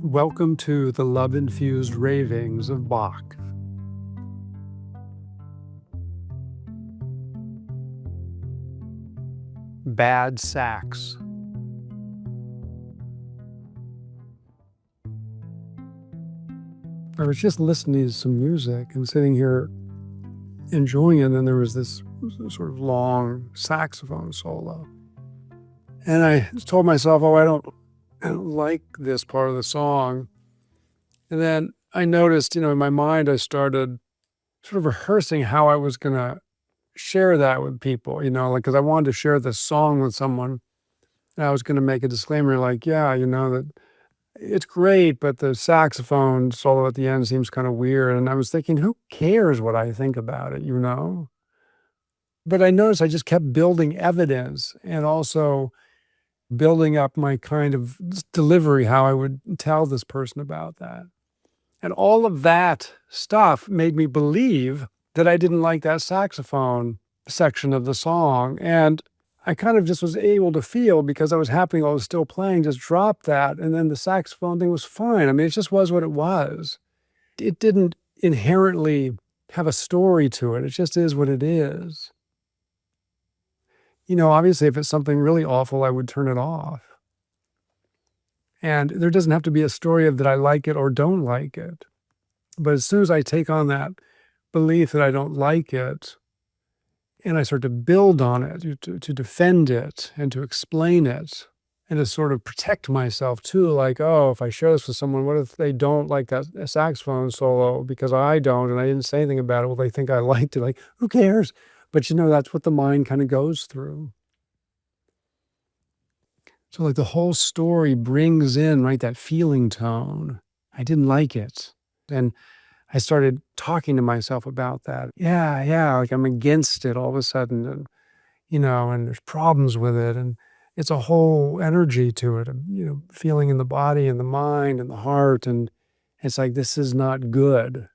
Welcome to the love-infused ravings of Bach. Bad sax. I was just listening to some music and sitting here enjoying it, and then there was this sort of long saxophone solo. And I told myself, I don't like this part of the song. And then I noticed, in my mind, I started sort of rehearsing how I was going to share that with people, because I wanted to share this song with someone. And I was going to make a disclaimer like, yeah, that it's great, but the saxophone solo at the end seems kind of weird. And I was thinking, who cares what I think about it? But I noticed I just kept building evidence and also building up my kind of delivery, how I would tell this person about that. And all of that stuff made me believe that I didn't like that saxophone section of the song. And I kind of just was able to feel, because I was happening, I was still playing, just drop that. And then the saxophone thing was fine. I mean, it just was what it was. It didn't inherently have a story to it. It just is what it is. Obviously, if it's something really awful, I would turn it off. And there doesn't have to be a story of that I like it or don't like it. But as soon as I take on that belief that I don't like it, and I start to build on it, to defend it and to explain it and to sort of protect myself too, like, oh, if I share this with someone, what if they don't like that saxophone solo because I don't and I didn't say anything about it? Well, they think I liked it. Like, who cares? But that's what the mind kind of goes through. So like the whole story brings in, right, that feeling tone. I didn't like it. And I started talking to myself about that. Yeah, like I'm against it all of a sudden, and and there's problems with it, and it's a whole energy to it, feeling in the body and the mind and the heart, and it's like, this is not good.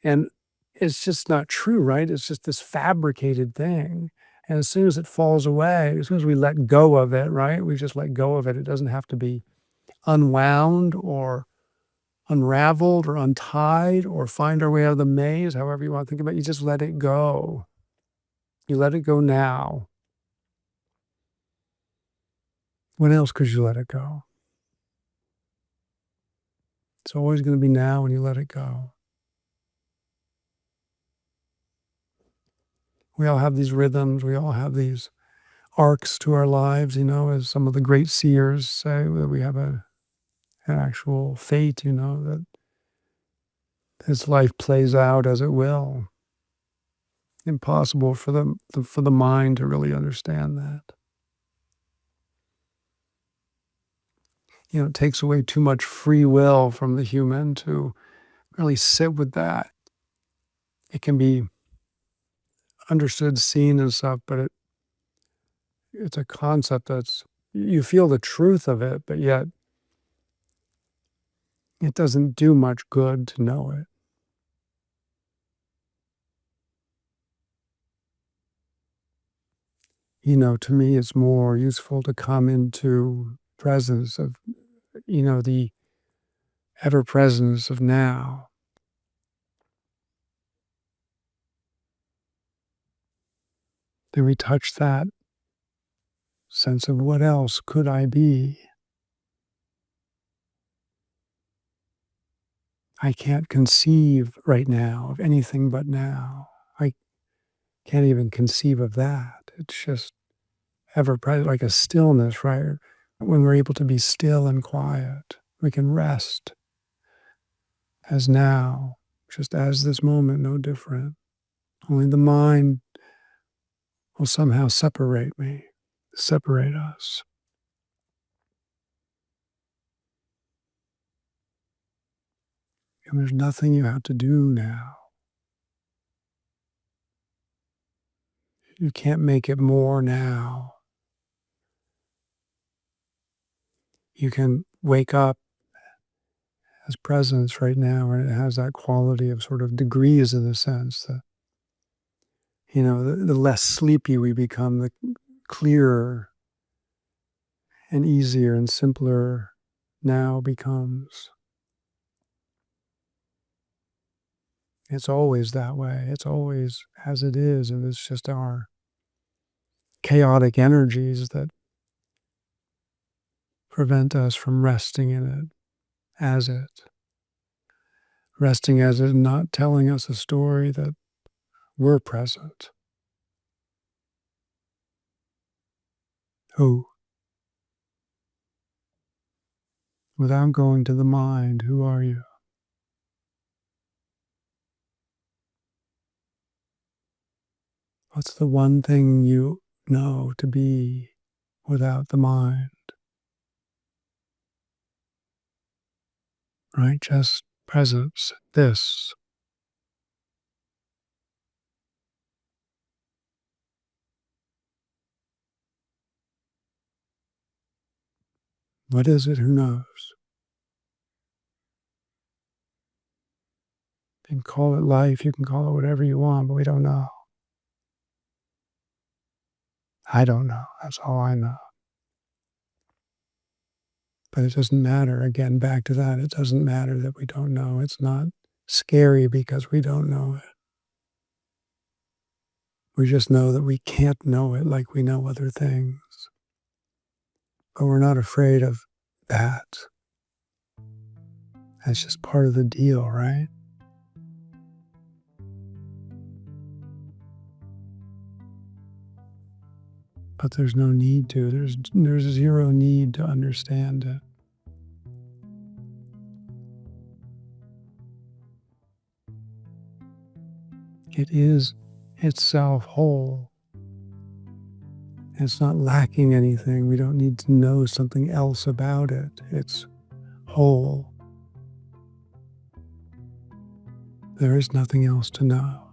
And it's just not true, right? It's just this fabricated thing. And as soon as it falls away, as soon as we let go of it, right? We just let go of it. It doesn't have to be unwound or unraveled or untied or find our way out of the maze, however you want to think about it. You just let it go. You let it go now. When else could you let it go? It's always going to be now when you let it go. We all have these rhythms. We all have these arcs to our lives, as some of the great seers say, that we have an actual fate, that this life plays out as it will. Impossible for the mind to really understand that. It takes away too much free will from the human to really sit with that. It can be understood, seen and stuff, but it's a concept you feel the truth of it, but yet it doesn't do much good to know it. To me, it's more useful to come into presence of, the ever presence of now. Then we touch that sense of what else could I be? I can't conceive right now of anything but now. I can't even conceive of that. It's just ever present, like a stillness, right? When we're able to be still and quiet, we can rest as now, just as this moment, no different. Only the mind will somehow separate us. And there's nothing you have to do now. You can't make it more now. You can wake up as presence right now, and it has that quality of sort of degrees in the sense that, the less sleepy we become, the clearer and easier and simpler now becomes. It's always that way. It's always as it is, and it's just our chaotic energies that prevent us from resting in it as it. Resting as it and not telling us a story that we're present. Who? Without going to the mind, who are you? What's the one thing you know to be without the mind? Right? Just presence. This. What is it? Who knows? You can call it life, you can call it whatever you want, but we don't know. I don't know. That's all I know. But it doesn't matter. Again, back to that. It doesn't matter that we don't know. It's not scary because we don't know it. We just know that we can't know it like we know other things. But we're not afraid of that. That's just part of the deal, right? But there's no need to. There's zero need to understand it. It is itself whole. It's not lacking anything. We don't need to know something else about it. It's whole. There is nothing else to know.